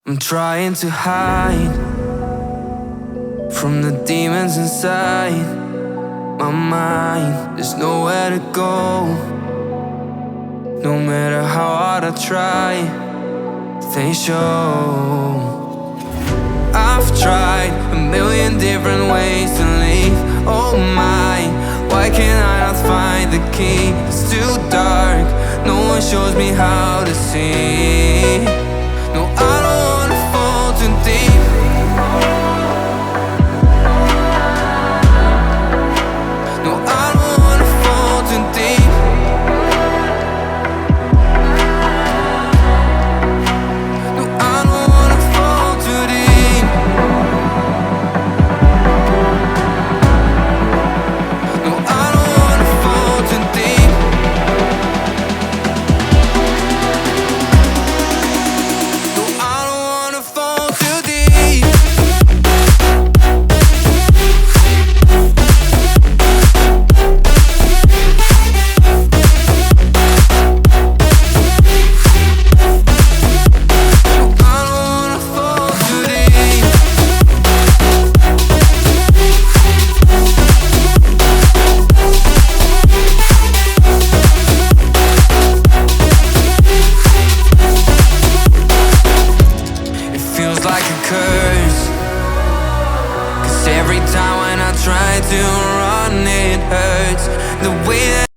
I'm trying to hide from the demons inside my mind. There's nowhere to go, no matter how hard I try, they show. I've tried a million different ways to leave. Oh my, why can't I not find the key? It's too dark, no one shows me how to see. No, I don't wanna fall too deep. No, I don't wanna fall too deep. No, I don't wanna fall too deep. No, I don't wanna fall too deep. No, I don't wanna fall too deep. Like a curse, 'cause every time when I try to run it hurts. The way that